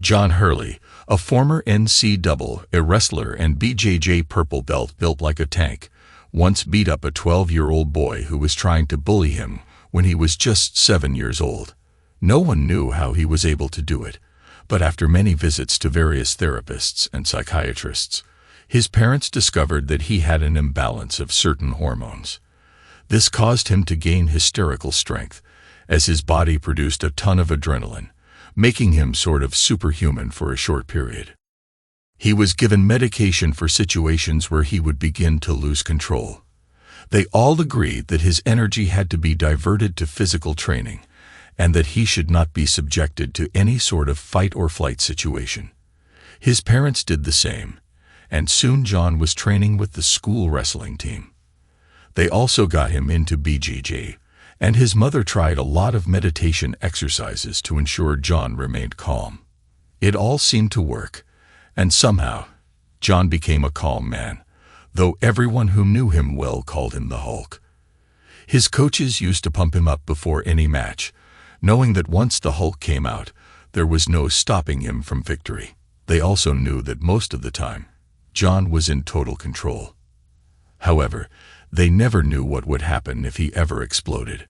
John Hurley, a former NCAA wrestler and BJJ purple belt built like a tank, once beat up a 12-year-old boy who was trying to bully him when he was just 7 years old. No one knew how he was able to do it, but after many visits to various therapists and psychiatrists, his parents discovered that he had an imbalance of certain hormones. This caused him to gain hysterical strength, as his body produced a ton of adrenaline, making him sort of superhuman for a short period. He was given medication for situations where he would begin to lose control. They all agreed that his energy had to be diverted to physical training, and that he should not be subjected to any sort of fight or flight situation. His parents did the same, and soon John was training with the school wrestling team. They also got him into BJJ, and his mother tried a lot of meditation exercises to ensure John remained calm. It all seemed to work, and somehow, John became a calm man, though everyone who knew him well called him the Hulk. His coaches used to pump him up before any match, knowing that once the Hulk came out, there was no stopping him from victory. They also knew that most of the time, John was in total control. However, they never knew what would happen if he ever exploded.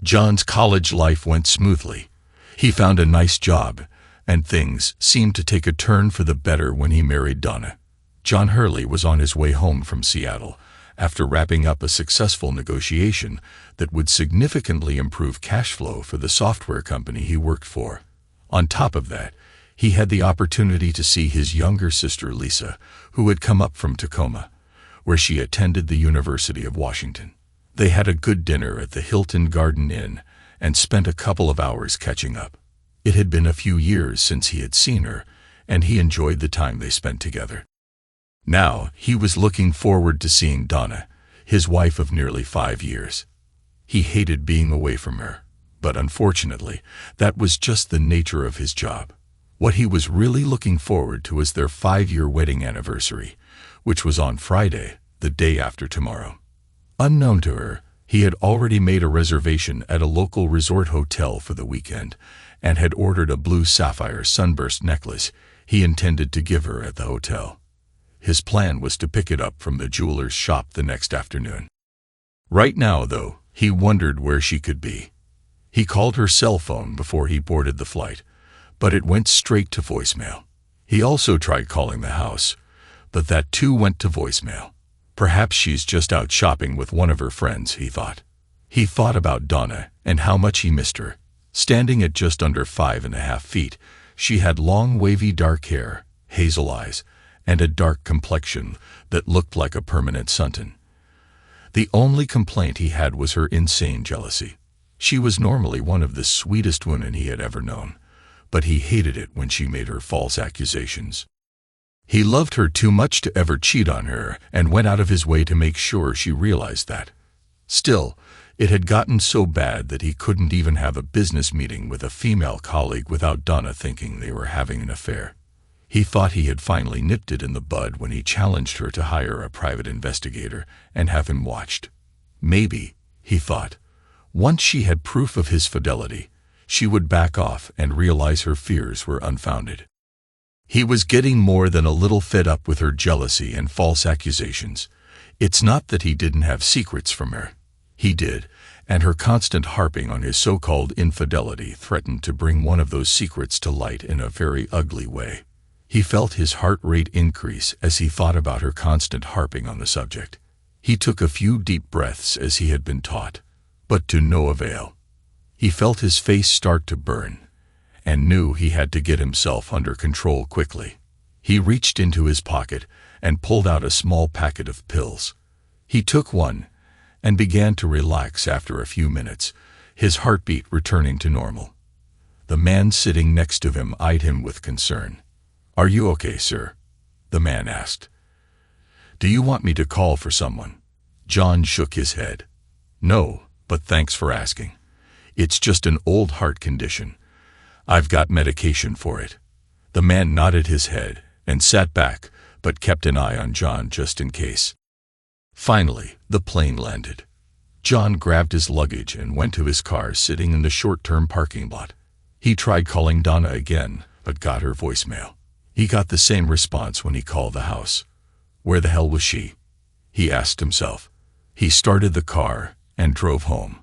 John's college life went smoothly. He found a nice job, and things seemed to take a turn for the better when he married Donna. John Hurley was on his way home from Seattle after wrapping up a successful negotiation that would significantly improve cash flow for the software company he worked for. On top of that, he had the opportunity to see his younger sister Lisa, who had come up from Tacoma, where she attended the University of Washington. They had a good dinner at the Hilton Garden Inn and spent a couple of hours catching up. It had been a few years since he had seen her, and he enjoyed the time they spent together. Now, he was looking forward to seeing Donna, his wife of nearly 5 years. He hated being away from her, but unfortunately, that was just the nature of his job. What he was really looking forward to was their 5-year wedding anniversary, which was on Friday, the day after tomorrow. Unknown to her, he had already made a reservation at a local resort hotel for the weekend and had ordered a blue sapphire sunburst necklace he intended to give her at the hotel. His plan was to pick it up from the jeweler's shop the next afternoon. Right now, though, he wondered where she could be. He called her cell phone before he boarded the flight, but it went straight to voicemail. He also tried calling the house, but that too went to voicemail. Perhaps she's just out shopping with one of her friends, he thought. He thought about Donna and how much he missed her. Standing at just under 5.5 feet, she had long wavy dark hair, hazel eyes, and a dark complexion that looked like a permanent suntan. The only complaint he had was her insane jealousy. She was normally one of the sweetest women he had ever known, but he hated it when she made her false accusations. He loved her too much to ever cheat on her and went out of his way to make sure she realized that. Still, it had gotten so bad that he couldn't even have a business meeting with a female colleague without Donna thinking they were having an affair. He thought he had finally nipped it in the bud when he challenged her to hire a private investigator and have him watched. Maybe, he thought, once she had proof of his fidelity, she would back off and realize her fears were unfounded. He was getting more than a little fed up with her jealousy and false accusations. It's not that he didn't have secrets from her. He did, and her constant harping on his so-called infidelity threatened to bring one of those secrets to light in a very ugly way. He felt his heart rate increase as he thought about her constant harping on the subject. He took a few deep breaths as he had been taught, but to no avail. He felt his face start to burn, and knew he had to get himself under control quickly. He reached into his pocket and pulled out a small packet of pills. He took one and began to relax after a few minutes, his heartbeat returning to normal. The man sitting next to him eyed him with concern. "Are you okay, sir?" the man asked. "Do you want me to call for someone?" John shook his head. "No, but thanks for asking. It's just an old heart condition. I've got medication for it." The man nodded his head and sat back, but kept an eye on John just in case. Finally, the plane landed. John grabbed his luggage and went to his car sitting in the short-term parking lot. He tried calling Donna again, but got her voicemail. He got the same response when he called the house. Where the hell was she? He asked himself. He started the car and drove home.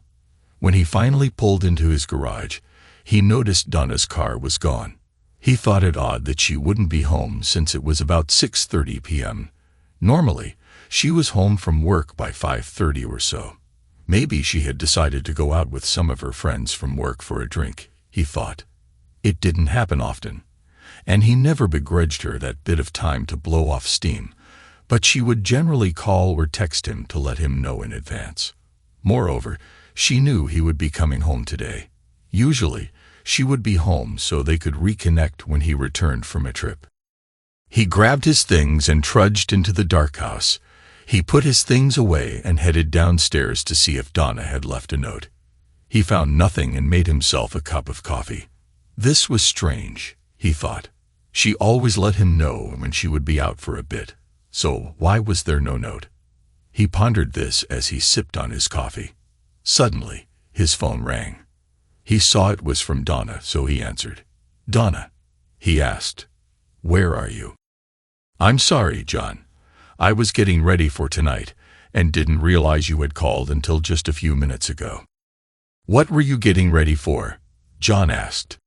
When he finally pulled into his garage, he noticed Donna's car was gone. He thought it odd that she wouldn't be home since it was about 6:30 p.m. Normally, she was home from work by 5:30 or so. Maybe she had decided to go out with some of her friends from work for a drink, he thought. It didn't happen often, and he never begrudged her that bit of time to blow off steam, but she would generally call or text him to let him know in advance. Moreover, she knew he would be coming home today. Usually, she would be home so they could reconnect when he returned from a trip. He grabbed his things and trudged into the dark house. He put his things away and headed downstairs to see if Donna had left a note. He found nothing and made himself a cup of coffee. This was strange, he thought. She always let him know when she would be out for a bit, so why was there no note? He pondered this as he sipped on his coffee. Suddenly, his phone rang. He saw it was from Donna, so he answered. "Donna," he asked, "where are you?" "I'm sorry, John. I was getting ready for tonight and didn't realize you had called until just a few minutes ago." "What were you getting ready for?" John asked.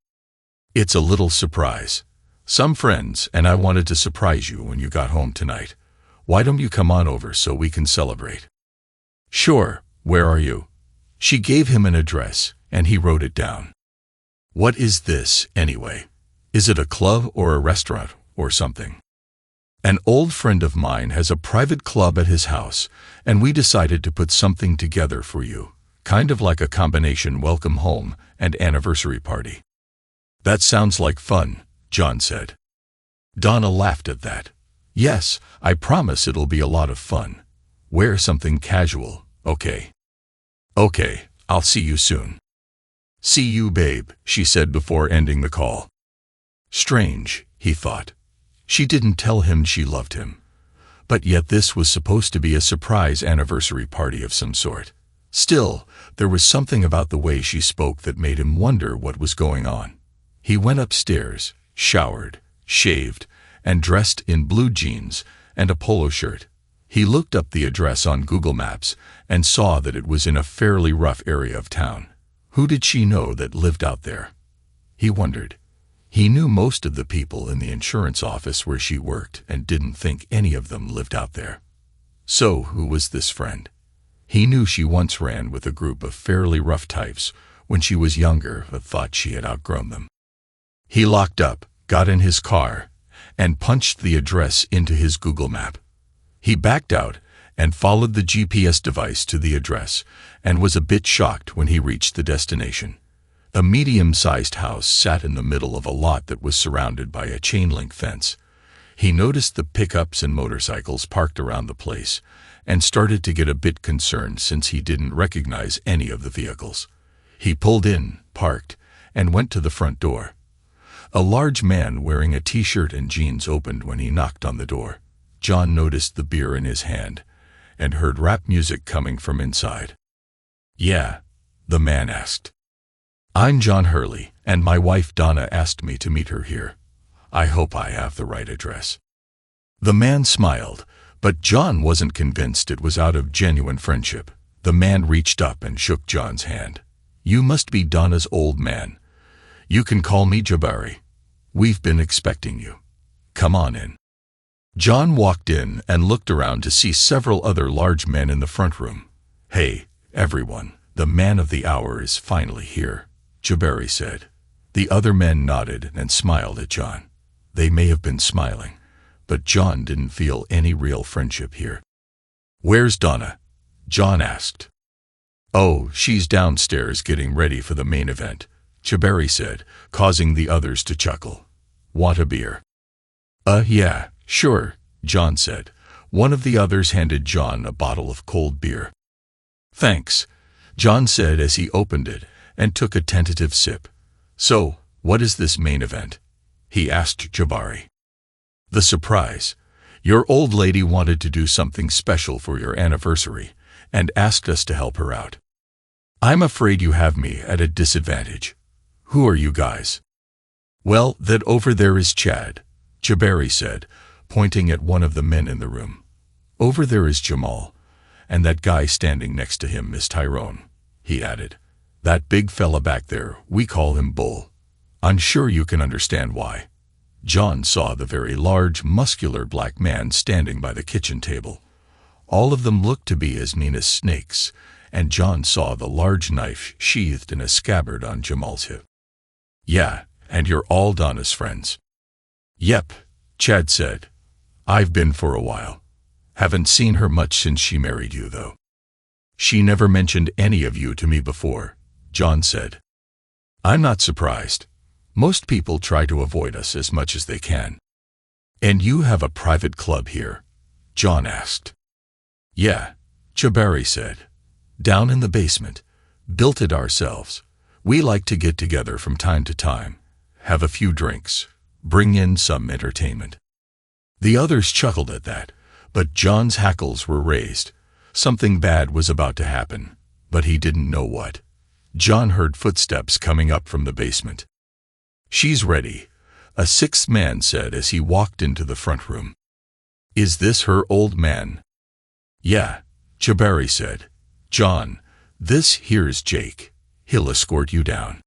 "It's a little surprise. Some friends and I wanted to surprise you when you got home tonight. Why don't you come on over so we can celebrate?" "Sure, where are you?" She gave him an address, and he wrote it down. "What is this, anyway? Is it a club or a restaurant or something?" "An old friend of mine has a private club at his house, and we decided to put something together for you, kind of like a combination welcome home and anniversary party." "That sounds like fun," John said. Donna laughed at that. "Yes, I promise it'll be a lot of fun. Wear something casual, okay?" "Okay, I'll see you soon." "See you, babe," she said before ending the call. Strange, he thought. She didn't tell him she loved him. But yet this was supposed to be a surprise anniversary party of some sort. Still, there was something about the way she spoke that made him wonder what was going on. He went upstairs, showered, shaved, and dressed in blue jeans and a polo shirt. He looked up the address on Google Maps and saw that it was in a fairly rough area of town. Who did she know that lived out there? He wondered. He knew most of the people in the insurance office where she worked and didn't think any of them lived out there. So who was this friend? He knew she once ran with a group of fairly rough types when she was younger but thought she had outgrown them. He locked up, got in his car, and punched the address into his Google map. He backed out and followed the GPS device to the address and was a bit shocked when he reached the destination. A medium-sized house sat in the middle of a lot that was surrounded by a chain-link fence. He noticed the pickups and motorcycles parked around the place and started to get a bit concerned since he didn't recognize any of the vehicles. He pulled in, parked, and went to the front door. A large man wearing a t-shirt and jeans opened when he knocked on the door. John noticed the beer in his hand and heard rap music coming from inside. "Yeah?" the man asked. "I'm John Hurley, and my wife Donna asked me to meet her here. I hope I have the right address." The man smiled, but John wasn't convinced it was out of genuine friendship. The man reached up and shook John's hand. "You must be Donna's old man. You can call me Jabari. We've been expecting you. Come on in." John walked in and looked around to see several other large men in the front room. "Hey, everyone, the man of the hour is finally here," Jabari said. The other men nodded and smiled at John. They may have been smiling, but John didn't feel any real friendship here. "Where's Donna?" John asked. "Oh, she's downstairs getting ready for the main event," Jabari said, causing the others to chuckle. "Want a beer?" Yeah, sure," John said. One of the others handed John a bottle of cold beer. "Thanks," John said as he opened it and took a tentative sip. "So, what is this main event?" he asked Jabari. "The surprise. Your old lady wanted to do something special for your anniversary and asked us to help her out. I'm afraid you have me at a disadvantage. Who are you guys?" Well, that over there is Chad, Jabari said, pointing at one of the men in the room. Over there is Jamal, and that guy standing next to him is Tyrone, he added. That big fella back there, we call him Bull. I'm sure you can understand why. John saw the very large, muscular black man standing by the kitchen table. All of them looked to be as mean as snakes, and John saw the large knife sheathed in a scabbard on Jamal's hip. Yeah, and you're all Donna's friends. Yep, Chad said. I've been for a while. Haven't seen her much since she married you, though. She never mentioned any of you to me before, John said. I'm not surprised. Most people try to avoid us as much as they can. And you have a private club here? John asked. Yeah, Jabari said. Down in the basement. Built it ourselves. We like to get together from time to time, have a few drinks, bring in some entertainment. The others chuckled at that, but John's hackles were raised. Something bad was about to happen, but he didn't know what. John heard footsteps coming up from the basement. She's ready, a sixth man said as he walked into the front room. Is this her old man? Yeah, Jabari said. John, this here's Jake. He'll escort you down.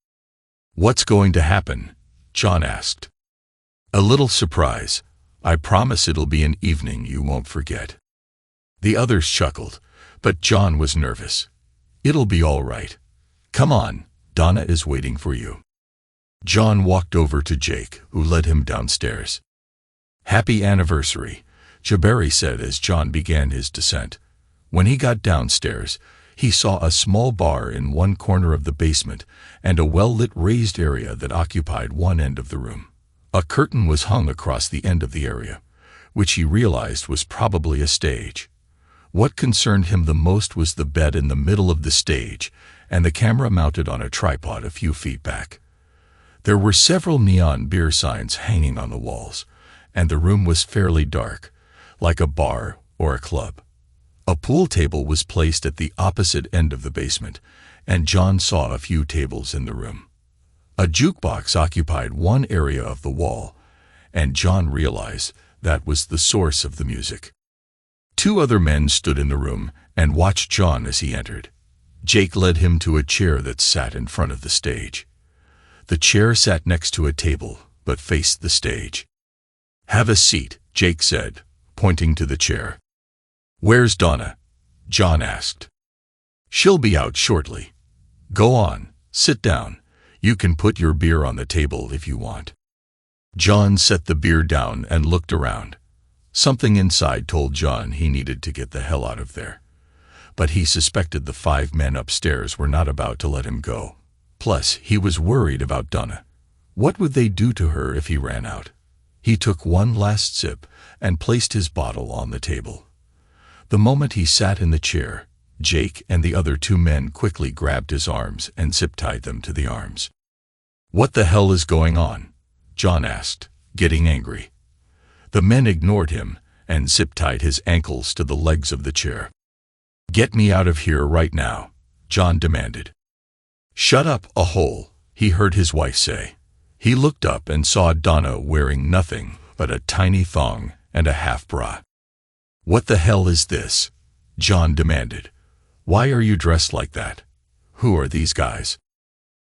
What's going to happen? John asked. A little surprise. I promise it'll be an evening you won't forget. The others chuckled, but John was nervous. It'll be all right. Come on, Donna is waiting for you. John walked over to Jake, who led him downstairs. Happy anniversary, Jabari said as John began his descent. When he got downstairs, he saw a small bar in one corner of the basement and a well-lit raised area that occupied one end of the room. A curtain was hung across the end of the area, which he realized was probably a stage. What concerned him the most was the bed in the middle of the stage and the camera mounted on a tripod a few feet back. There were several neon beer signs hanging on the walls, and the room was fairly dark, like a bar or a club. A pool table was placed at the opposite end of the basement, and John saw a few tables in the room. A jukebox occupied one area of the wall, and John realized that was the source of the music. Two other men stood in the room and watched John as he entered. Jake led him to a chair that sat in front of the stage. The chair sat next to a table, but faced the stage. Have a seat, Jake said, pointing to the chair. Where's Donna? John asked. She'll be out shortly. Go on, sit down. You can put your beer on the table if you want. John set the beer down and looked around. Something inside told John he needed to get the hell out of there. But he suspected the 5 men upstairs were not about to let him go. Plus, he was worried about Donna. What would they do to her if he ran out? He took one last sip and placed his bottle on the table. The moment he sat in the chair, Jake and the other 2 men quickly grabbed his arms and zip-tied them to the arms. What the hell is going on? John asked, getting angry. The men ignored him and zip-tied his ankles to the legs of the chair. Get me out of here right now, John demanded. Shut up, a hole, he heard his wife say. He looked up and saw Donna wearing nothing but a tiny thong and a half-bra. What the hell is this? John demanded. Why are you dressed like that? Who are these guys?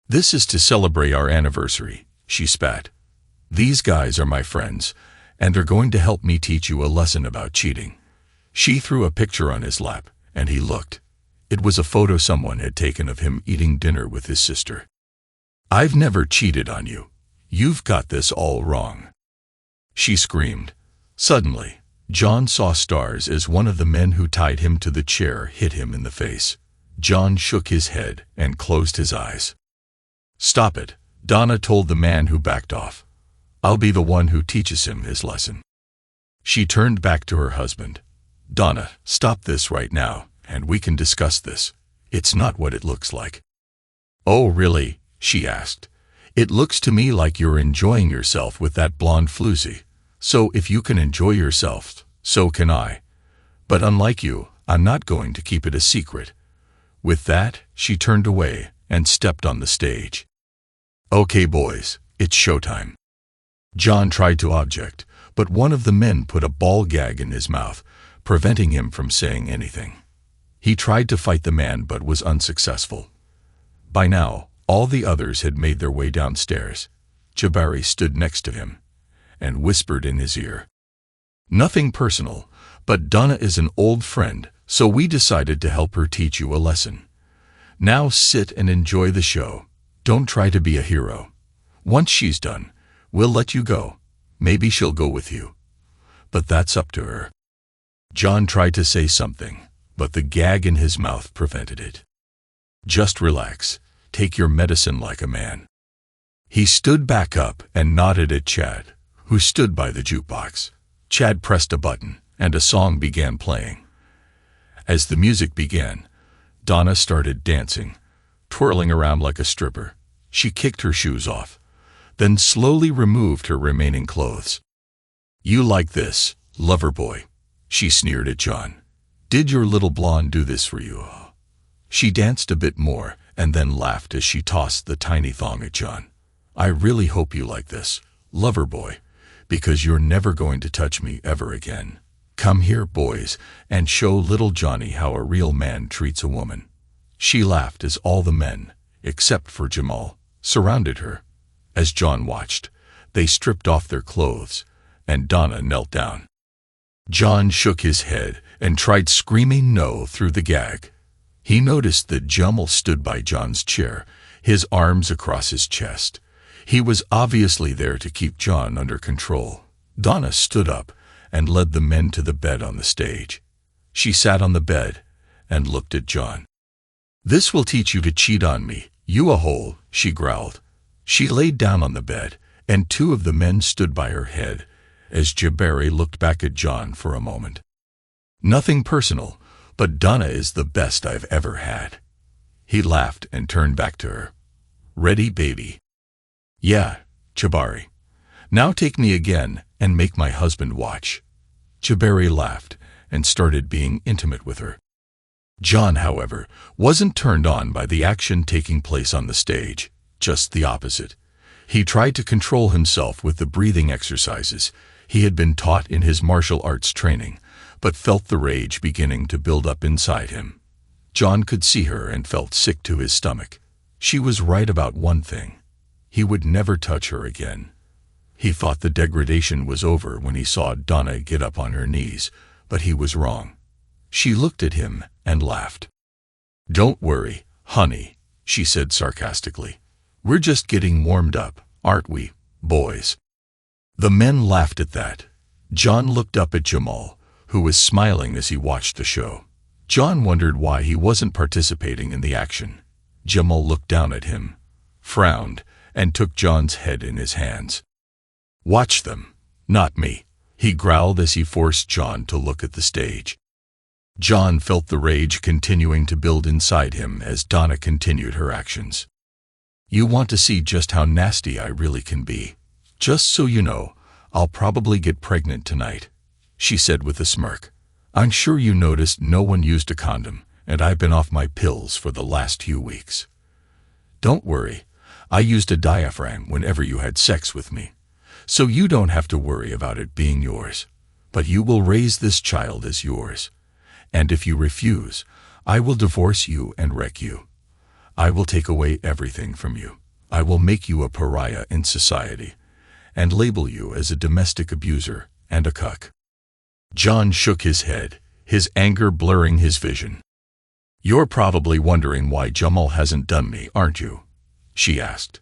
This is to celebrate our anniversary, she spat. These guys are my friends, and they're going to help me teach you a lesson about cheating. She threw a picture on his lap, and he looked. It was a photo someone had taken of him eating dinner with his sister. I've never cheated on you. You've got this all wrong, she screamed. Suddenly, John saw stars as one of the men who tied him to the chair hit him in the face. John shook his head and closed his eyes. Stop it, Donna told the man who backed off. I'll be the one who teaches him his lesson. She turned back to her husband. Donna, stop this right now, and we can discuss this. It's not what it looks like. Oh, really? She asked. It looks to me like you're enjoying yourself with that blonde floozy. So if you can enjoy yourself, so can I. But unlike you, I'm not going to keep it a secret. With that, she turned away and stepped on the stage. Okay, boys, It's showtime." John tried to object, but one of the men put a ball gag in his mouth, preventing him from saying anything. He tried to fight the man but was unsuccessful. By now, all the others had made their way downstairs. Jabari stood next to him and whispered in his ear, "Nothing personal, but Donna is an old friend, so we decided to help her teach you a lesson. Now sit and enjoy the show. Don't try to be a hero. Once she's done, we'll let you go. Maybe she'll go with you. But that's up to her." John tried to say something, but the gag in his mouth prevented it. "Just relax. Take your medicine like a man." He stood back up and nodded at Chad, who stood by the jukebox. Chad pressed a button, and a song began playing. As the music began, Donna started dancing, twirling around like a stripper. She kicked her shoes off, then slowly removed her remaining clothes. "You like this, lover boy?" she sneered at John. "Did your little blonde do this for you?" She danced a bit more and then laughed as she tossed the tiny thong at John. "I really hope you like this, lover boy, because you're never going to touch me ever again. Come here, boys, and show little Johnny how a real man treats a woman." She laughed as all the men, except for Jamal, surrounded her. As John watched, they stripped off their clothes, and Donna knelt down. John shook his head and tried screaming no through the gag. He noticed that Jamal stood by John's chair, his arms across his chest. He was obviously there to keep John under control. Donna stood up and led the men to the bed on the stage. She sat on the bed and looked at John. "This will teach you to cheat on me, you a hole," she growled. She laid down on the bed, and two of the men stood by her head as Jabari looked back at John for a moment. "Nothing personal, but Donna is the best I've ever had." He laughed and turned back to her. "Ready, baby?" "Yeah, Jabari. Now take me again and make my husband watch." Jabari laughed and started being intimate with her. John, however, wasn't turned on by the action taking place on the stage, just the opposite. He tried to control himself with the breathing exercises he had been taught in his martial arts training, but felt the rage beginning to build up inside him. John could see her and felt sick to his stomach. She was right about one thing. He would never touch her again. He thought the degradation was over when he saw Donna get up on her knees, but he was wrong. She looked at him and laughed. "Don't worry, honey," she said sarcastically. "We're just getting warmed up, aren't we, boys?" The men laughed at that. John looked up at Jamal, who was smiling as he watched the show. John wondered why he wasn't participating in the action. Jamal looked down at him, frowned, and took John's head in his hands. "Watch them, not me," he growled as he forced John to look at the stage. John felt the rage continuing to build inside him as Donna continued her actions. "You want to see just how nasty I really can be. Just so you know, I'll probably get pregnant tonight," she said with a smirk. "I'm sure you noticed no one used a condom, and I've been off my pills for the last few weeks. Don't worry, I used a diaphragm whenever you had sex with me, so you don't have to worry about it being yours. But you will raise this child as yours, and if you refuse, I will divorce you and wreck you. I will take away everything from you. I will make you a pariah in society, and label you as a domestic abuser and a cuck." John shook his head, his anger blurring his vision. "You're probably wondering why Jamal hasn't done me, aren't you?" she asked.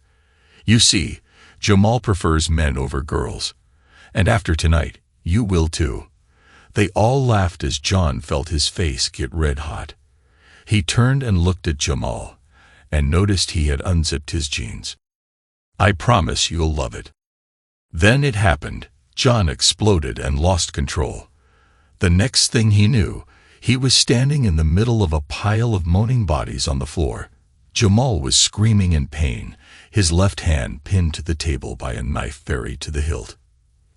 "You see, Jamal prefers men over girls, and after tonight, you will too." They all laughed as John felt his face get red hot. He turned and looked at Jamal, and noticed he had unzipped his jeans. "I promise you'll love it." Then it happened. John exploded and lost control. The next thing he knew, he was standing in the middle of a pile of moaning bodies on the floor. Jamal was screaming in pain, his left hand pinned to the table by a knife buried to the hilt.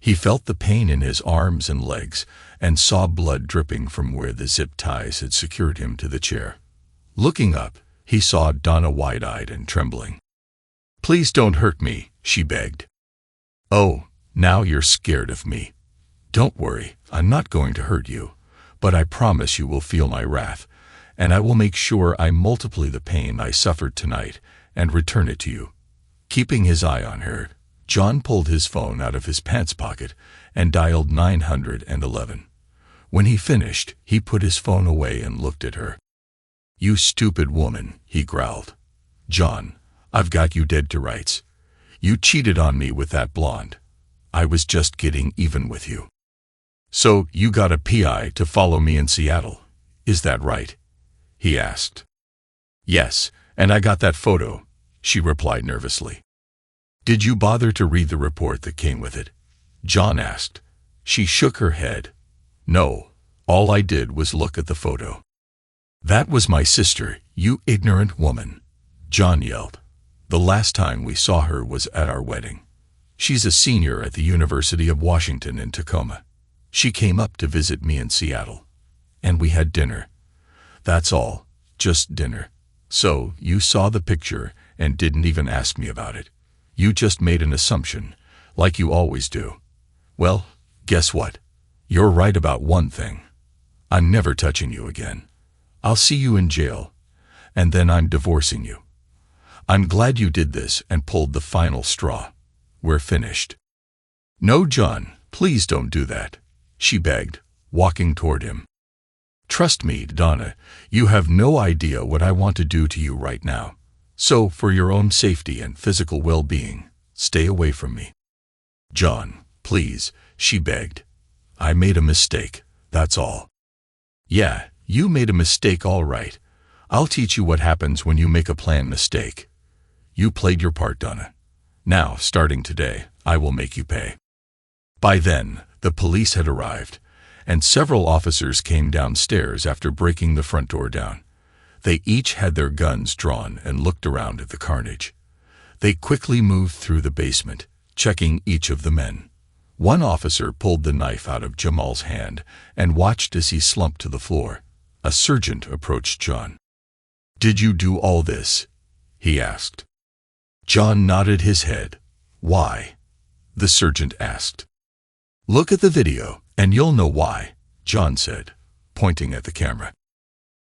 He felt the pain in his arms and legs and saw blood dripping from where the zip ties had secured him to the chair. Looking up, he saw Donna wide-eyed and trembling. "Please don't hurt me," she begged. "Oh, now you're scared of me. Don't worry, I'm not going to hurt you, but I promise you will feel my wrath, and I will make sure I multiply the pain I suffered tonight and return it to you." Keeping his eye on her, John pulled his phone out of his pants pocket and dialed 911. When he finished, he put his phone away and looked at her. "You stupid woman," he growled. "John, I've got you dead to rights. You cheated on me with that blonde. I was just getting even with you. So you got a PI to follow me in Seattle, is that right?" he asked. "Yes, and I got that photo," she replied nervously. "Did you bother to read the report that came with it?" John asked. She shook her head. "No, all I did was look at the photo." "That was my sister, you ignorant woman," John yelled. "The last time we saw her was at our wedding. She's a senior at the University of Washington in Tacoma. She came up to visit me in Seattle. And we had dinner. That's all, just dinner. So you saw the picture and didn't even ask me about it. You just made an assumption, like you always do. Well, guess what? You're right about one thing. I'm never touching you again. I'll see you in jail, and then I'm divorcing you. I'm glad you did this and pulled the final straw. We're finished." "No, John, please don't do that," she begged, walking toward him. "Trust me, Donna, you have no idea what I want to do to you right now. So, for your own safety and physical well-being, stay away from me." "John, please," she begged. "I made a mistake, that's all." "Yeah, you made a mistake all right. I'll teach you what happens when you make a planned mistake. You played your part, Donna. Now, starting today, I will make you pay." By then, the police had arrived, and several officers came downstairs after breaking the front door down. They each had their guns drawn and looked around at the carnage. They quickly moved through the basement, checking each of the men. One officer pulled the knife out of Jamal's hand and watched as he slumped to the floor. A sergeant approached John. "Did you do all this?" he asked. John nodded his head. "Why?" the sergeant asked. "Look at the video, and you'll know why," John said, pointing at the camera.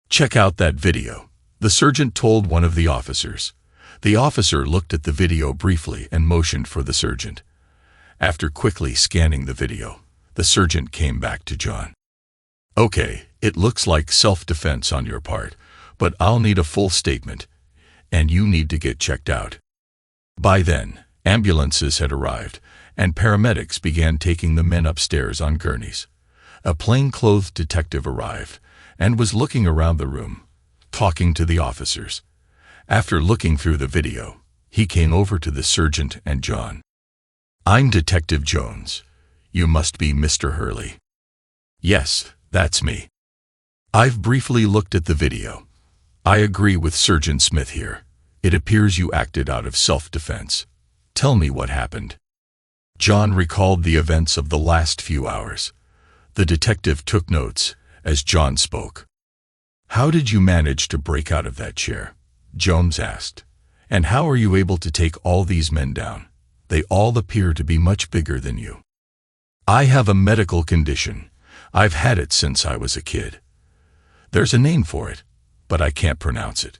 "Check out that video," the sergeant told one of the officers. The officer looked at the video briefly and motioned for the sergeant. After quickly scanning the video, the sergeant came back to John. "Okay, it looks like self-defense on your part, but I'll need a full statement, and you need to get checked out." By then, ambulances had arrived, and paramedics began taking the men upstairs on gurneys. A plain-clothed detective arrived and was looking around the room, talking to the officers. After looking through the video, he came over to the sergeant and John. "I'm Detective Jones. You must be Mr. Hurley." "Yes, that's me." "I've briefly looked at the video. I agree with Sergeant Smith here. It appears you acted out of self-defense. Tell me what happened." John recalled the events of the last few hours. The detective took notes as John spoke. "How did you manage to break out of that chair?" Jones asked. "And how are you able to take all these men down? They all appear to be much bigger than you." "I have a medical condition. I've had it since I was a kid. There's a name for it, but I can't pronounce it.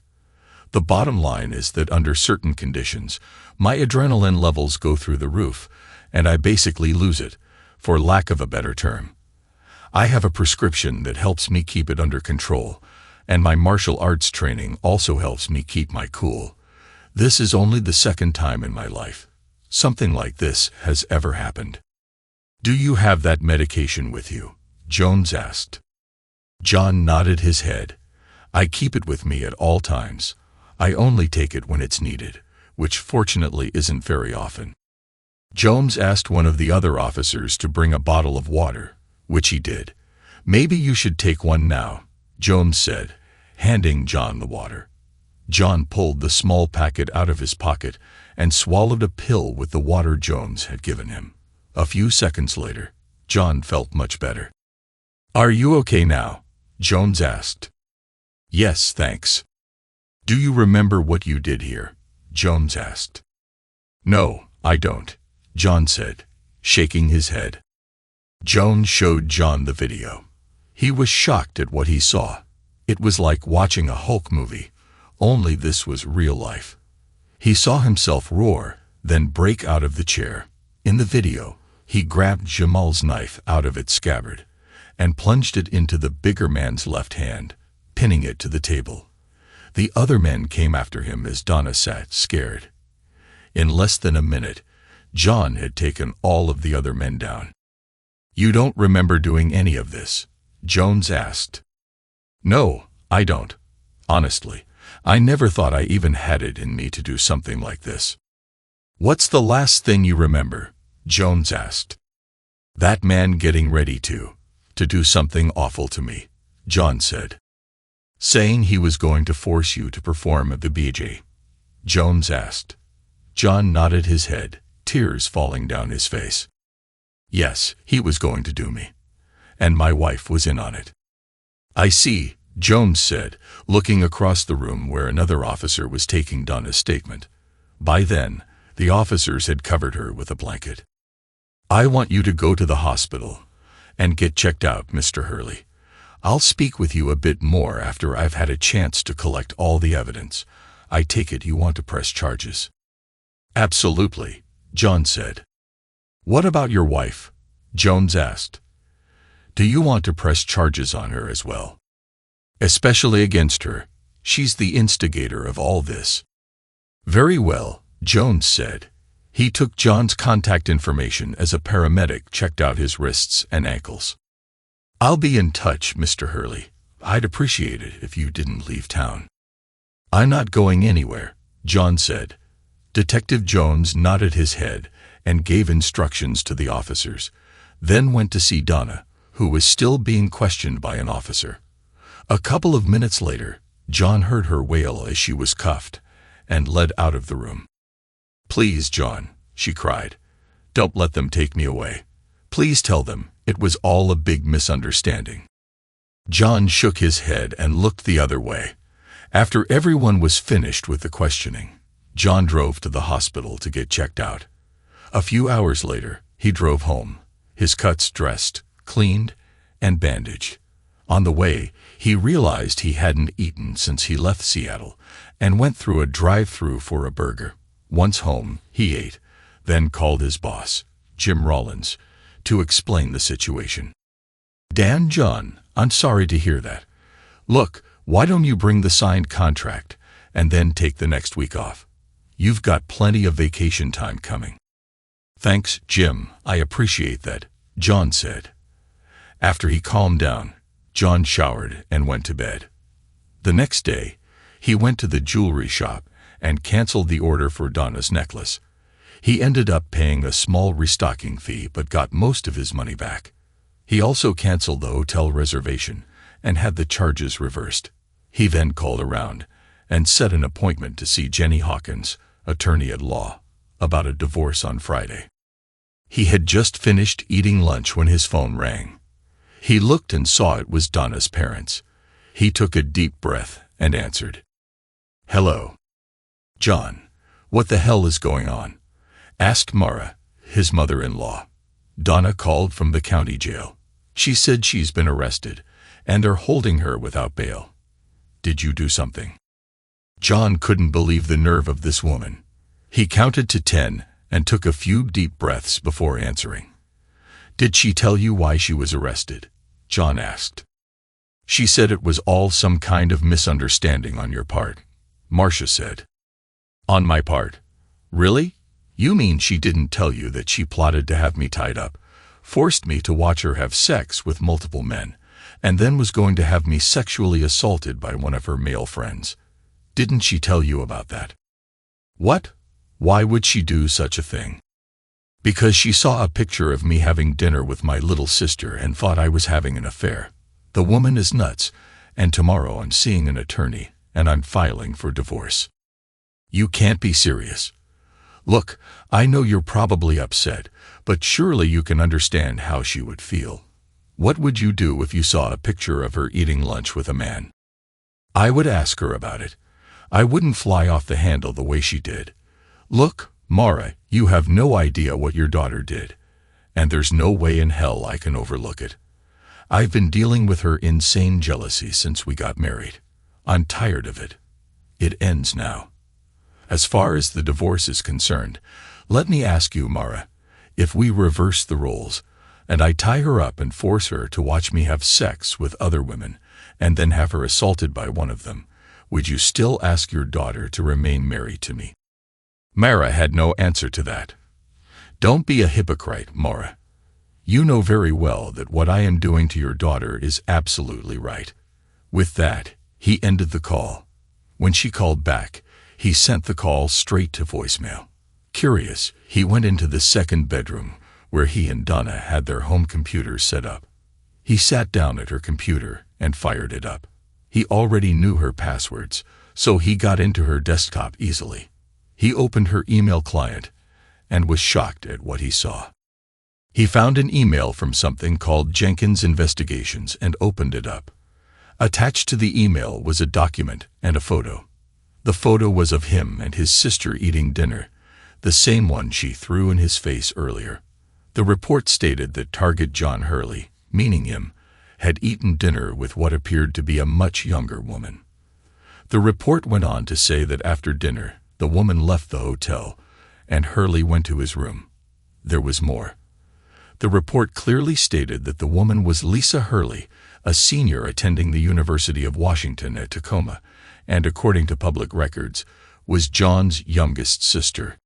The bottom line is that under certain conditions, my adrenaline levels go through the roof, and I basically lose it, for lack of a better term. I have a prescription that helps me keep it under control, and my martial arts training also helps me keep my cool. This is only the second time in my life something like this has ever happened." "Do you have that medication with you?" Jones asked. John nodded his head. "I keep it with me at all times. I only take it when it's needed, which fortunately isn't very often." Jones asked one of the other officers to bring a bottle of water, which he did. "Maybe you should take one now," Jones said, handing John the water. John pulled the small packet out of his pocket and swallowed a pill with the water Jones had given him. A few seconds later, John felt much better. "Are you okay now?" Jones asked. "Yes, thanks." "Do you remember what you did here?" Jones asked. "No, I don't, John said, shaking his head. Joan showed John the video. He was shocked at what he saw. It was like watching a Hulk movie, only this was real life. He saw himself roar, then break out of the chair. In the video, he grabbed Jamal's knife out of its scabbard and plunged it into the bigger man's left hand, pinning it to the table. The other men came after him as Donna sat, scared. In less than a minute, John had taken all of the other men down. "You don't remember doing any of this?" Jones asked. "No, I don't. Honestly, I never thought I even had it in me to do something like this." "What's the last thing you remember?" Jones asked. "That man getting ready to do something awful to me," John said. "Saying he was going to force you to perform at the BJ?" Jones asked. John nodded his head, tears falling down his face. "Yes, he was going to do me. And my wife was in on it." "I see," Jones said, looking across the room where another officer was taking Donna's statement. By then, the officers had covered her with a blanket. "I want you to go to the hospital and get checked out, Mr. Hurley. I'll speak with you a bit more after I've had a chance to collect all the evidence. I take it you want to press charges." "Absolutely," John said. "What about your wife?" Jones asked. "Do you want to press charges on her as well? Especially against her. She's the instigator of all this." "Very well," Jones said. He took John's contact information as a paramedic checked out his wrists and ankles. "I'll be in touch, Mr. Hurley. I'd appreciate it if you didn't leave town." "I'm not going anywhere," John said. Detective Jones nodded his head and gave instructions to the officers, then went to see Donna, who was still being questioned by an officer. A couple of minutes later, John heard her wail as she was cuffed and led out of the room. "Please, John," she cried, "don't let them take me away. Please tell them it was all a big misunderstanding." John shook his head and looked the other way. After everyone was finished with the questioning, John drove to the hospital to get checked out. A few hours later, he drove home, his cuts dressed, cleaned, and bandaged. On the way, he realized he hadn't eaten since he left Seattle and went through a drive-thru for a burger. Once home, he ate, then called his boss, Jim Rollins, to explain the situation. "Dan, John, I'm sorry to hear that. Look, why don't you bring the signed contract and then take the next week off? You've got plenty of vacation time coming." "Thanks, Jim, I appreciate that," John said. After he calmed down, John showered and went to bed. The next day, he went to the jewelry shop and canceled the order for Donna's necklace. He ended up paying a small restocking fee but got most of his money back. He also canceled the hotel reservation and had the charges reversed. He then called around and set an appointment to see Jenny Hawkins, attorney at law, about a divorce on Friday. He had just finished eating lunch when his phone rang. He looked and saw it was Donna's parents. He took a deep breath and answered. "Hello." "John, what the hell is going on?" asked Mara, his mother-in-law. "Donna called from the county jail. She said she's been arrested, and are holding her without bail. Did you do something?" John couldn't believe the nerve of this woman. He counted to 10 and took a few deep breaths before answering. "Did she tell you why she was arrested?" John asked. "She said it was all some kind of misunderstanding on your part," Marcia said. "On my part? Really? You mean she didn't tell you that she plotted to have me tied up, forced me to watch her have sex with multiple men, and then was going to have me sexually assaulted by one of her male friends? Didn't she tell you about that?" "What? Why would she do such a thing?" "Because she saw a picture of me having dinner with my little sister and thought I was having an affair. The woman is nuts, and tomorrow I'm seeing an attorney, and I'm filing for divorce." "You can't be serious. Look, I know you're probably upset, but surely you can understand how she would feel. What would you do if you saw a picture of her eating lunch with a man?" "I would ask her about it. I wouldn't fly off the handle the way she did. Look, Mara, you have no idea what your daughter did, and there's no way in hell I can overlook it. I've been dealing with her insane jealousy since we got married. I'm tired of it. It ends now. As far as the divorce is concerned, let me ask you, Mara, if we reverse the roles, and I tie her up and force her to watch me have sex with other women, and then have her assaulted by one of them, would you still ask your daughter to remain married to me? Mara had no answer to that. Don't be a hypocrite, Mara. You know very well that what I am doing to your daughter is absolutely right. With that, he ended the call. When she called back, he sent the call straight to voicemail. Curious, he went into the second bedroom, where he and Donna had their home computer set up. He sat down at her computer and fired it up. He already knew her passwords, so he got into her desktop easily. He opened her email client and was shocked at what he saw. He found an email from something called Jenkins Investigations and opened it up. Attached to the email was a document and a photo. The photo was of him and his sister eating dinner, the same one she threw in his face earlier. The report stated that target John Hurley, meaning him, had eaten dinner with what appeared to be a much younger woman. The report went on to say that after dinner, the woman left the hotel, and Hurley went to his room. There was more. The report clearly stated that the woman was Lisa Hurley, a senior attending the University of Washington at Tacoma, and according to public records, was John's youngest sister.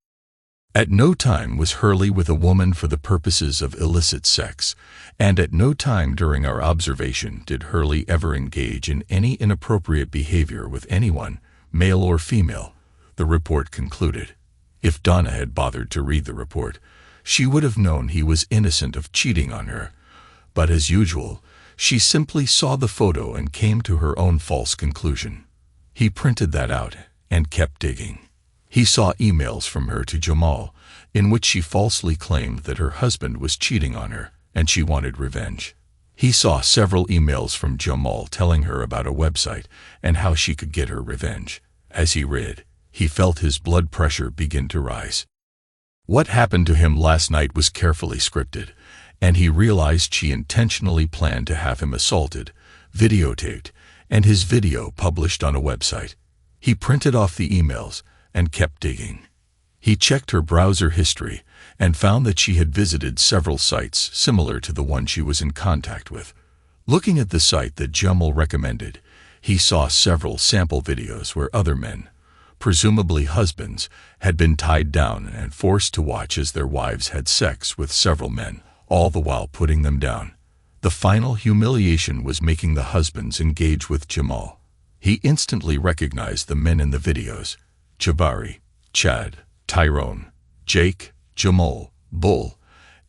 At no time was Hurley with a woman for the purposes of illicit sex, and at no time during our observation did Hurley ever engage in any inappropriate behavior with anyone, male or female, the report concluded. If Donna had bothered to read the report, she would have known he was innocent of cheating on her, but as usual, she simply saw the photo and came to her own false conclusion. He printed that out and kept digging. He saw emails from her to Jamal, in which she falsely claimed that her husband was cheating on her, and she wanted revenge. He saw several emails from Jamal telling her about a website and how she could get her revenge. As he read, he felt his blood pressure begin to rise. What happened to him last night was carefully scripted, and he realized she intentionally planned to have him assaulted, videotaped, and his video published on a website. He printed off the emails and kept digging. He checked her browser history and found that she had visited several sites similar to the one she was in contact with. Looking at the site that Jamal recommended, he saw several sample videos where other men, presumably husbands, had been tied down and forced to watch as their wives had sex with several men, all the while putting them down. The final humiliation was making the husbands engage with Jamal. He instantly recognized the men in the videos: Jabari, Chad, Tyrone, Jake, Jamal, Bull,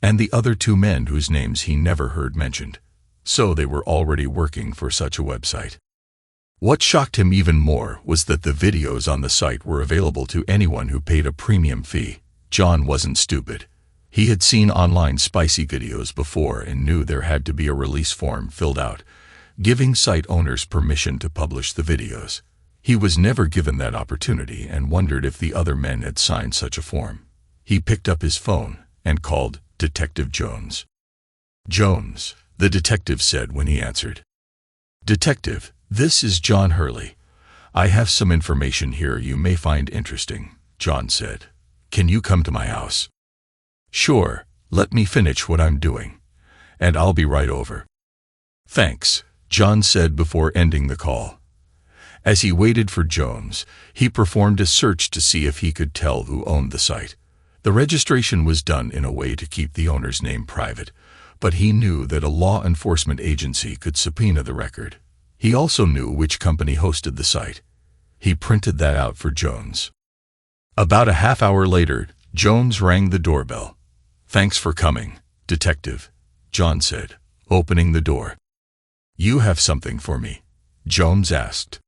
and the other two men whose names he never heard mentioned. So they were already working for such a website. What shocked him even more was that the videos on the site were available to anyone who paid a premium fee. John wasn't stupid. He had seen online spicy videos before and knew there had to be a release form filled out, giving site owners permission to publish the videos. He was never given that opportunity and wondered if the other men had signed such a form. He picked up his phone and called Detective Jones. "Jones," the detective said when he answered. "Detective, this is John Hurley. I have some information here you may find interesting," John said. "Can you come to my house?" "Sure, let me finish what I'm doing, and I'll be right over." "Thanks," John said before ending the call. As he waited for Jones, he performed a search to see if he could tell who owned the site. The registration was done in a way to keep the owner's name private, but he knew that a law enforcement agency could subpoena the record. He also knew which company hosted the site. He printed that out for Jones. About a half hour later, Jones rang the doorbell. "Thanks for coming, Detective," John said, opening the door. "You have something for me?" Jones asked.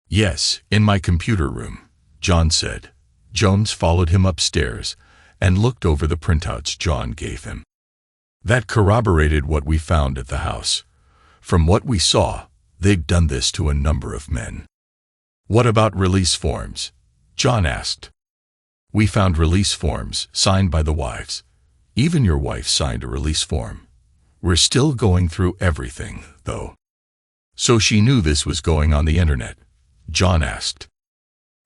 "Yes, in my computer room," John said. Jones followed him upstairs and looked over the printouts John gave him. That corroborated what we found at the house. From what we saw, they'd done this to a number of men. "What about release forms?" John asked. We found release forms signed by the wives. Even your wife signed a release form. We're still going through everything, though." "So she knew this was going on the internet?" John asked.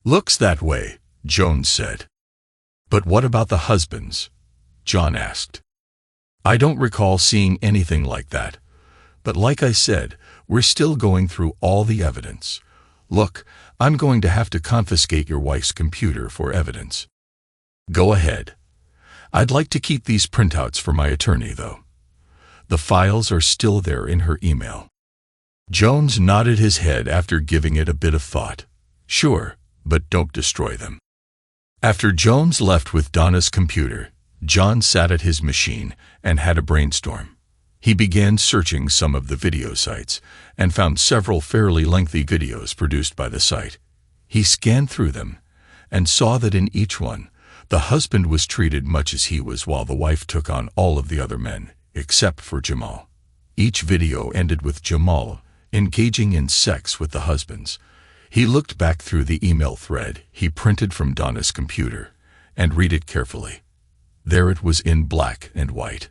"Looks that way," Jones said. "But what about the husbands?" John asked. "I don't recall seeing anything like that. But like I said, we're still going through all the evidence. Look, I'm going to have to confiscate your wife's computer for evidence." "Go ahead. I'd like to keep these printouts for my attorney, though. The files are still there in her email." Jones nodded his head after giving it a bit of thought. "Sure, but don't destroy them." After Jones left with Donna's computer, John sat at his machine and had a brainstorm. He began searching some of the video sites and found several fairly lengthy videos produced by the site. He scanned through them and saw that in each one, the husband was treated much as he was while the wife took on all of the other men, except for Jamal. Each video ended with Jamal engaging in sex with the husbands. He looked back through the email thread he printed from Donna's computer and read it carefully. There it was in black and white.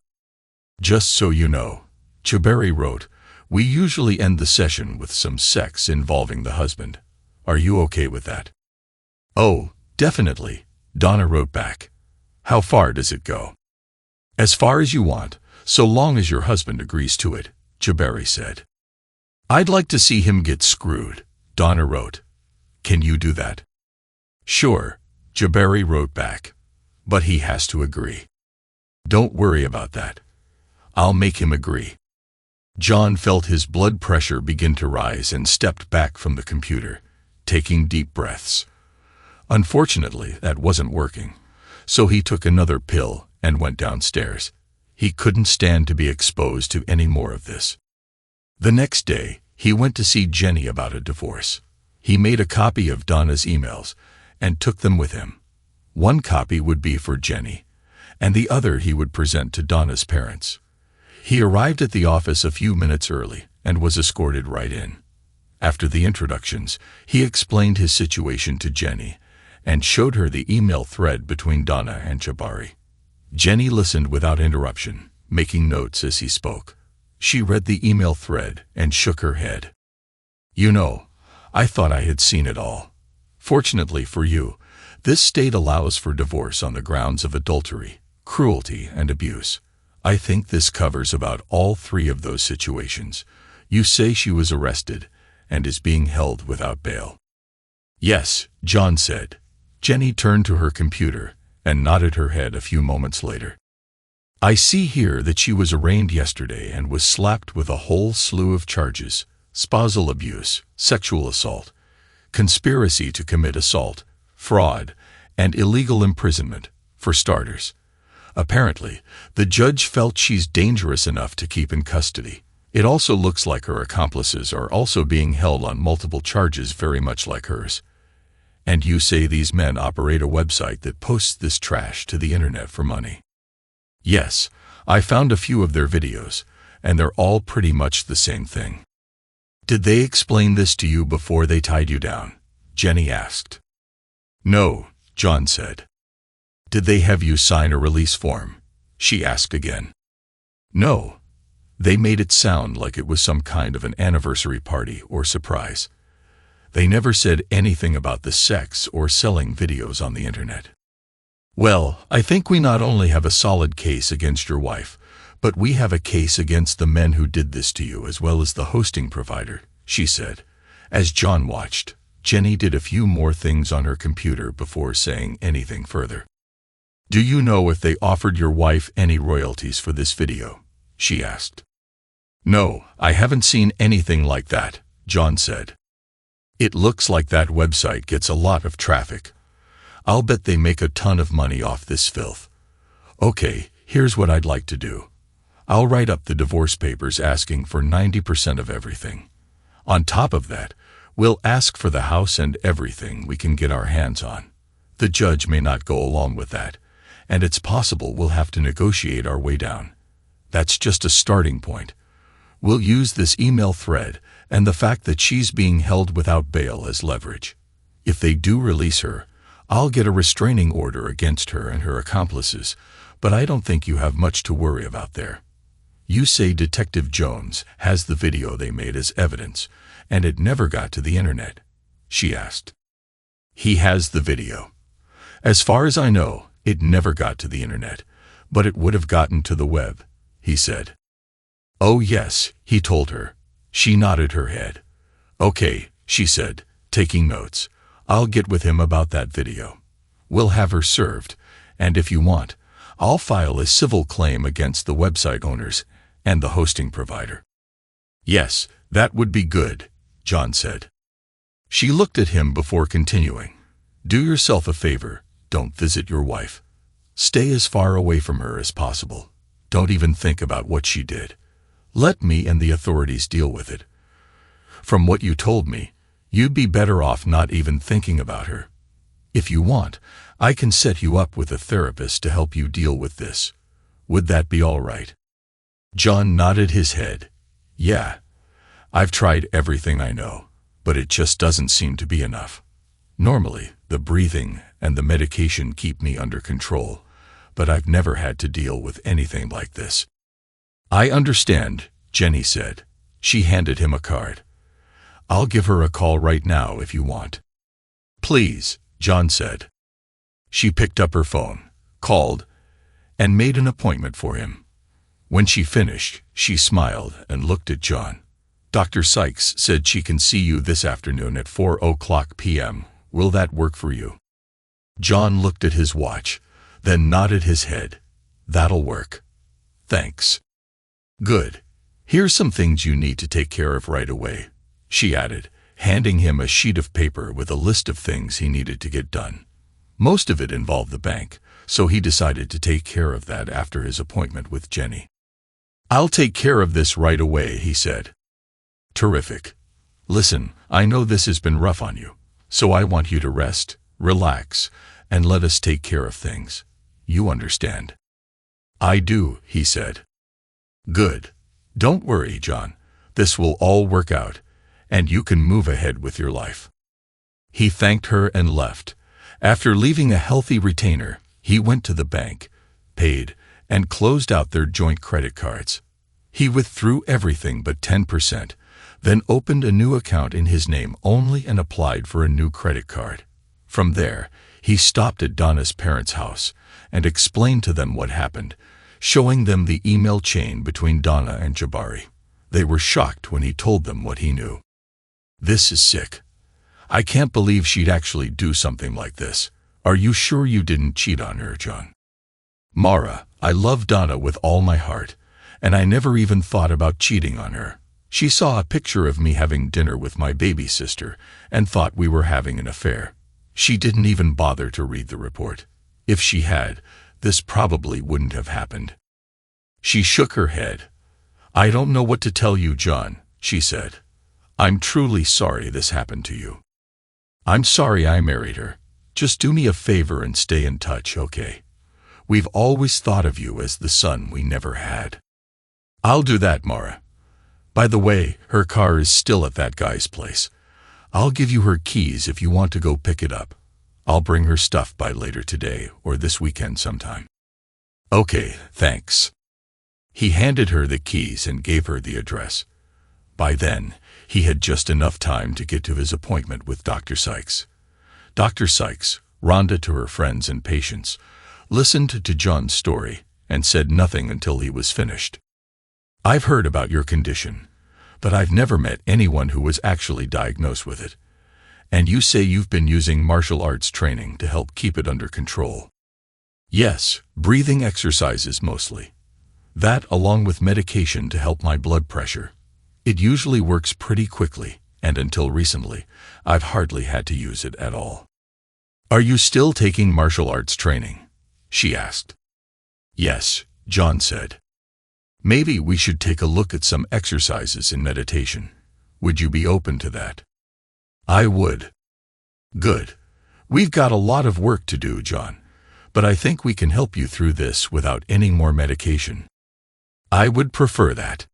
"Just so you know," Chiberi wrote, "we usually end the session with some sex involving the husband. Are you okay with that?" "Oh, definitely," Donna wrote back. "How far does it go?" "As far as you want, so long as your husband agrees to it," Chiberi said. "I'd like to see him get screwed," Donna wrote. "Can you do that?" "Sure," Chiberi wrote back. "But he has to agree." "Don't worry about that. I'll make him agree." John felt his blood pressure begin to rise and stepped back from the computer, taking deep breaths. Unfortunately, that wasn't working, so he took another pill and went downstairs. He couldn't stand to be exposed to any more of this. The next day, he went to see Jenny about a divorce. He made a copy of Donna's emails and took them with him. One copy would be for Jenny, and the other he would present to Donna's parents. He arrived at the office a few minutes early and was escorted right in. After the introductions, he explained his situation to Jenny and showed her the email thread between Donna and Chiberi. Jenny listened without interruption, making notes as he spoke. She read the email thread and shook her head. "You know, I thought I had seen it all. Fortunately for you, this state allows for divorce on the grounds of adultery, cruelty, and abuse. I think this covers about all three of those situations. You say she was arrested and is being held without bail." "Yes," John said. Jenny turned to her computer and nodded her head a few moments later. "I see here that she was arraigned yesterday and was slapped with a whole slew of charges: spousal abuse, sexual assault, conspiracy to commit assault, fraud, and illegal imprisonment, for starters. Apparently, the judge felt she's dangerous enough to keep in custody. It also looks like her accomplices are also being held on multiple charges very much like hers. And you say these men operate a website that posts this trash to the internet for money?" "Yes, I found a few of their videos, and they're all pretty much the same thing." "Did they explain this to you before they tied you down?" Jenny asked. "No," John said. "Did they have you sign a release form?" she asked again. "No. They made it sound like it was some kind of an anniversary party or surprise. They never said anything about the sex or selling videos on the internet." "Well, I think we not only have a solid case against your wife, but we have a case against the men who did this to you as well as the hosting provider," she said. As John watched, Jenny did a few more things on her computer before saying anything further. "Do you know if they offered your wife any royalties for this video?" she asked. "No, I haven't seen anything like that," John said. "It looks like that website gets a lot of traffic. I'll bet they make a ton of money off this filth. Okay, here's what I'd like to do. I'll write up the divorce papers asking for 90% of everything. On top of that, we'll ask for the house and everything we can get our hands on. The judge may not go along with that, and it's possible we'll have to negotiate our way down. That's just a starting point. We'll use this email thread and the fact that she's being held without bail as leverage. If they do release her, I'll get a restraining order against her and her accomplices, but I don't think you have much to worry about there. You say Detective Jones has the video they made as evidence, and it never got to the internet?" she asked. "He has the video. As far as I know, it never got to the internet, but it would have gotten to the web," he said. "Oh yes," he told her. She nodded her head. "Okay," she said, taking notes. "I'll get with him about that video. We'll have her served, and if you want, I'll file a civil claim against the website owners and the hosting provider." "Yes, that would be good," John said. She looked at him before continuing. "Do yourself a favor, don't visit your wife. Stay as far away from her as possible. Don't even think about what she did. Let me and the authorities deal with it. From what you told me, you'd be better off not even thinking about her. If you want, I can set you up with a therapist to help you deal with this. Would that be all right?" John nodded his head. "Yeah. I've tried everything I know, but it just doesn't seem to be enough. Normally, the breathing and the medication keep me under control, but I've never had to deal with anything like this." "I understand," Jenny said. She handed him a card. "I'll give her a call right now if you want." "Please," John said. She picked up her phone, called, and made an appointment for him. When she finished, she smiled and looked at John. "Dr. Sykes said she can see you this afternoon at 4:00 p.m. Will that work for you?" John looked at his watch, then nodded his head. "That'll work. Thanks." "Good. Here's some things you need to take care of right away," she added, handing him a sheet of paper with a list of things he needed to get done. Most of it involved the bank, so he decided to take care of that after his appointment with Jenny. "I'll take care of this right away," he said. "Terrific. Listen, I know this has been rough on you, so I want you to rest, relax, and let us take care of things. You understand?" "I do," he said. "Good. Don't worry, John. This will all work out, and you can move ahead with your life." He thanked her and left. After leaving a healthy retainer, he went to the bank, paid, and closed out their joint credit cards. He withdrew everything but 10%, then opened a new account in his name only and applied for a new credit card. From there, he stopped at Donna's parents' house and explained to them what happened, showing them the email chain between Donna and Jabari. They were shocked when he told them what he knew. "This is sick. I can't believe she'd actually do something like this. Are you sure you didn't cheat on her, John?" "Mara, I love Donna with all my heart, and I never even thought about cheating on her. She saw a picture of me having dinner with my baby sister and thought we were having an affair. She didn't even bother to read the report. If she had, this probably wouldn't have happened." She shook her head. "I don't know what to tell you, John," she said. "I'm truly sorry this happened to you. I'm sorry I married her. Just do me a favor and stay in touch, okay? We've always thought of you as the son we never had." "I'll do that, Mara. By the way, her car is still at that guy's place. I'll give you her keys if you want to go pick it up. I'll bring her stuff by later today or this weekend sometime." "Okay, thanks." He handed her the keys and gave her the address. By then, he had just enough time to get to his appointment with Dr. Sykes. Dr. Sykes, Rhonda to her friends and patients, listened to John's story and said nothing until he was finished. "I've heard about your condition, but I've never met anyone who was actually diagnosed with it. And you say you've been using martial arts training to help keep it under control." "Yes, breathing exercises mostly. That along with medication to help my blood pressure. It usually works pretty quickly, and until recently, I've hardly had to use it at all." "Are you still taking martial arts training?" she asked. "Yes," John said. "Maybe we should take a look at some exercises in meditation. Would you be open to that?" "I would." "Good. We've got a lot of work to do, John, but I think we can help you through this without any more medication." "I would prefer that."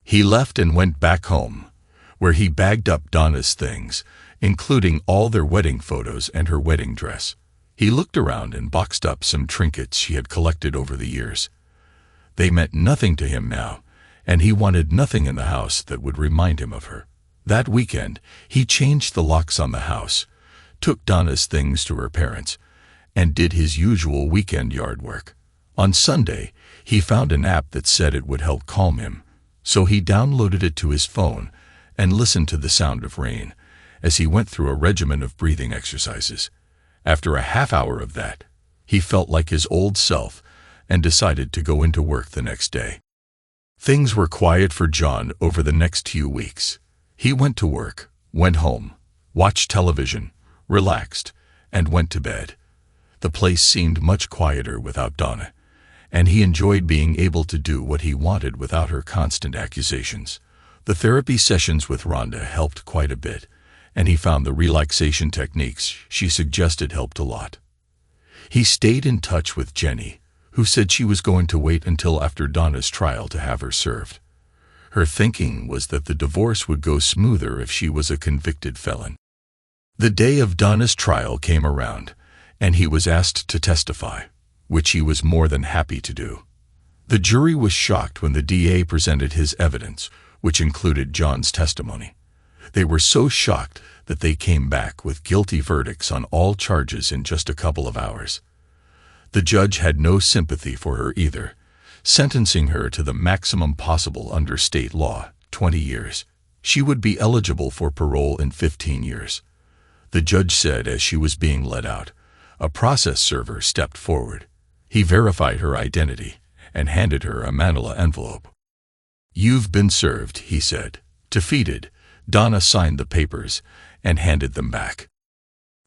He left and went back home, where he bagged up Donna's things, including all their wedding photos and her wedding dress. He looked around and boxed up some trinkets she had collected over the years. They meant nothing to him now, and he wanted nothing in the house that would remind him of her. That weekend, he changed the locks on the house, took Donna's things to her parents, and did his usual weekend yard work. On Sunday, he found an app that said it would help calm him, so he downloaded it to his phone and listened to the sound of rain as he went through a regimen of breathing exercises. After a half hour of that, he felt like his old self and decided to go into work the next day. Things were quiet for John over the next few weeks. He went to work, went home, watched television, relaxed, and went to bed. The place seemed much quieter without Donna, and he enjoyed being able to do what he wanted without her constant accusations. The therapy sessions with Rhonda helped quite a bit, and he found the relaxation techniques she suggested helped a lot. He stayed in touch with Jenny, who said she was going to wait until after Donna's trial to have her served. Her thinking was that the divorce would go smoother if she was a convicted felon. The day of Donna's trial came around, and he was asked to testify, which he was more than happy to do. The jury was shocked when the DA presented his evidence, which included John's testimony. They were so shocked that they came back with guilty verdicts on all charges in just a couple of hours. The judge had no sympathy for her either, sentencing her to the maximum possible under state law, 20 years. She would be eligible for parole in 15 years. The judge said as she was being let out, a process server stepped forward. He verified her identity and handed her a manila envelope. "You've been served," he said. Defeated, Donna signed the papers and handed them back.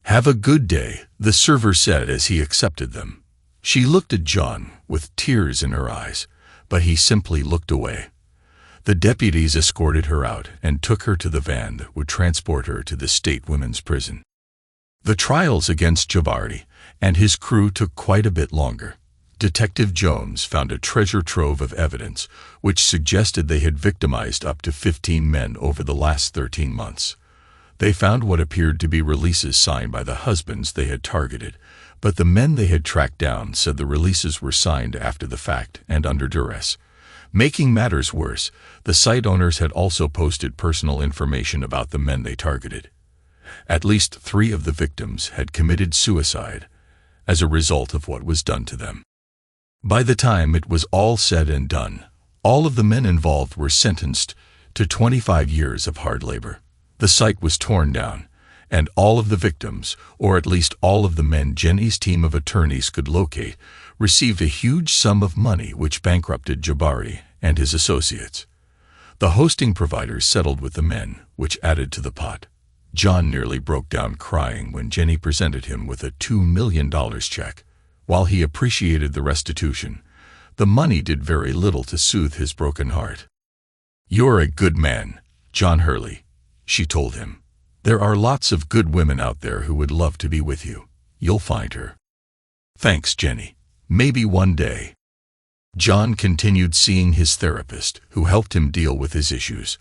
"Have a good day," the server said as he accepted them. She looked at John with tears in her eyes, but he simply looked away. The deputies escorted her out and took her to the van that would transport her to the state women's prison. The trials against Jabari and his crew took quite a bit longer. Detective Jones found a treasure trove of evidence which suggested they had victimized up to 15 men over the last 13 months. They found what appeared to be releases signed by the husbands they had targeted, but the men they had tracked down said the releases were signed after the fact and under duress. Making matters worse, the site owners had also posted personal information about the men they targeted. At least 3 of the victims had committed suicide as a result of what was done to them. By the time it was all said and done, all of the men involved were sentenced to 25 years of hard labor. The site was torn down, and all of the victims, or at least all of the men Jenny's team of attorneys could locate, received a huge sum of money which bankrupted Jabari and his associates. The hosting providers settled with the men, which added to the pot. John nearly broke down crying when Jenny presented him with a $2 million check. While he appreciated the restitution, the money did very little to soothe his broken heart. "You're a good man, John Hurley," she told him. "There are lots of good women out there who would love to be with you. You'll find her." "Thanks, Jenny. Maybe one day." John continued seeing his therapist, who helped him deal with his issues.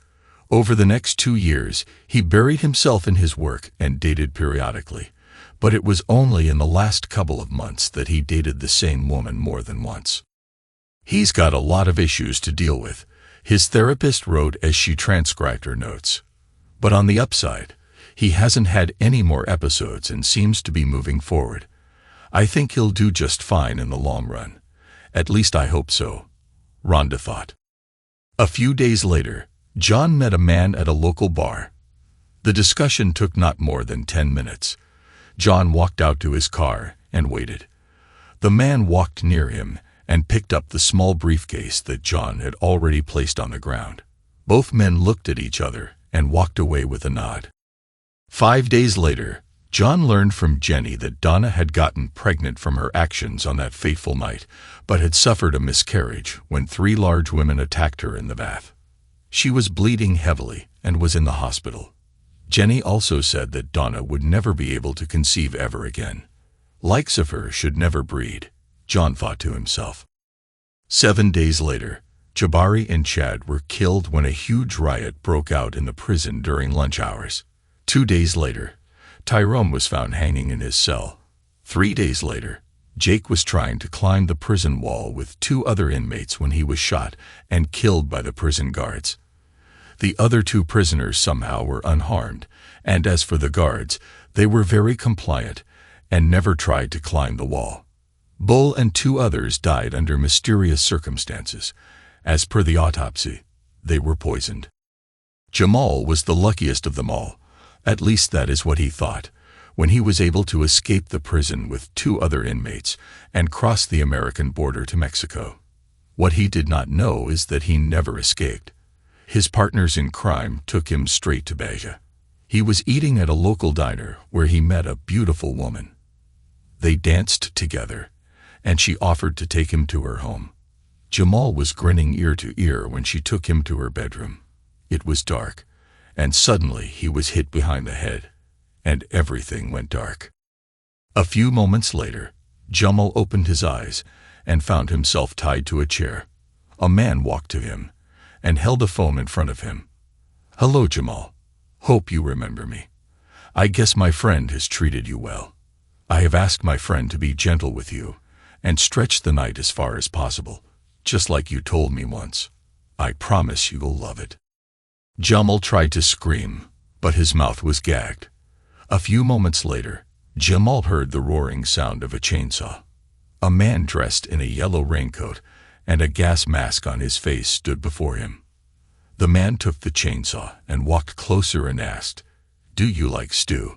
Over the next 2 years, he buried himself in his work and dated periodically. But it was only in the last couple of months that he dated the same woman more than once. "He's got a lot of issues to deal with," his therapist wrote as she transcribed her notes. "But on the upside, he hasn't had any more episodes and seems to be moving forward. I think he'll do just fine in the long run. At least I hope so," Rhonda thought. A few days later, John met a man at a local bar. The discussion took not more than 10 minutes. John walked out to his car and waited. The man walked near him and picked up the small briefcase that John had already placed on the ground. Both men looked at each other and walked away with a nod. 5 days later, John learned from Jenny that Donna had gotten pregnant from her actions on that fateful night, but had suffered a miscarriage when 3 large women attacked her in the bath. She was bleeding heavily and was in the hospital. Jenny also said that Donna would never be able to conceive ever again. Likes of her should never breed, John thought to himself. 7 days later, Jabari and Chad were killed when a huge riot broke out in the prison during lunch hours. 2 days later, Tyrone was found hanging in his cell. 3 days later, Jake was trying to climb the prison wall with 2 other inmates when he was shot and killed by the prison guards. The other 2 prisoners somehow were unharmed, and as for the guards, they were very compliant and never tried to climb the wall. Bull and 2 others died under mysterious circumstances. As per the autopsy, they were poisoned. Jamal was the luckiest of them all, at least that is what he thought, when he was able to escape the prison with 2 other inmates and cross the American border to Mexico. What he did not know is that he never escaped. His partners in crime took him straight to Beja. He was eating at a local diner where he met a beautiful woman. They danced together, and she offered to take him to her home. Jamal was grinning ear to ear when she took him to her bedroom. It was dark, and suddenly he was hit behind the head, and everything went dark. A few moments later, Jamal opened his eyes and found himself tied to a chair. A man walked to him and held a phone in front of him. "Hello, Jamal. Hope you remember me. I guess my friend has treated you well. I have asked my friend to be gentle with you and stretch the night as far as possible, just like you told me once. I promise you will love it." Jamal tried to scream, but his mouth was gagged. A few moments later, Jamal heard the roaring sound of a chainsaw. A man dressed in a yellow raincoat and a gas mask on his face stood before him. The man took the chainsaw and walked closer and asked, "Do you like stew?"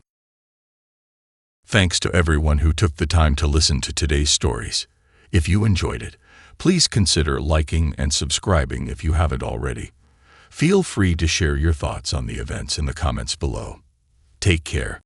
Thanks to everyone who took the time to listen to today's stories. If you enjoyed it, please consider liking and subscribing if you haven't already. Feel free to share your thoughts on the events in the comments below. Take care.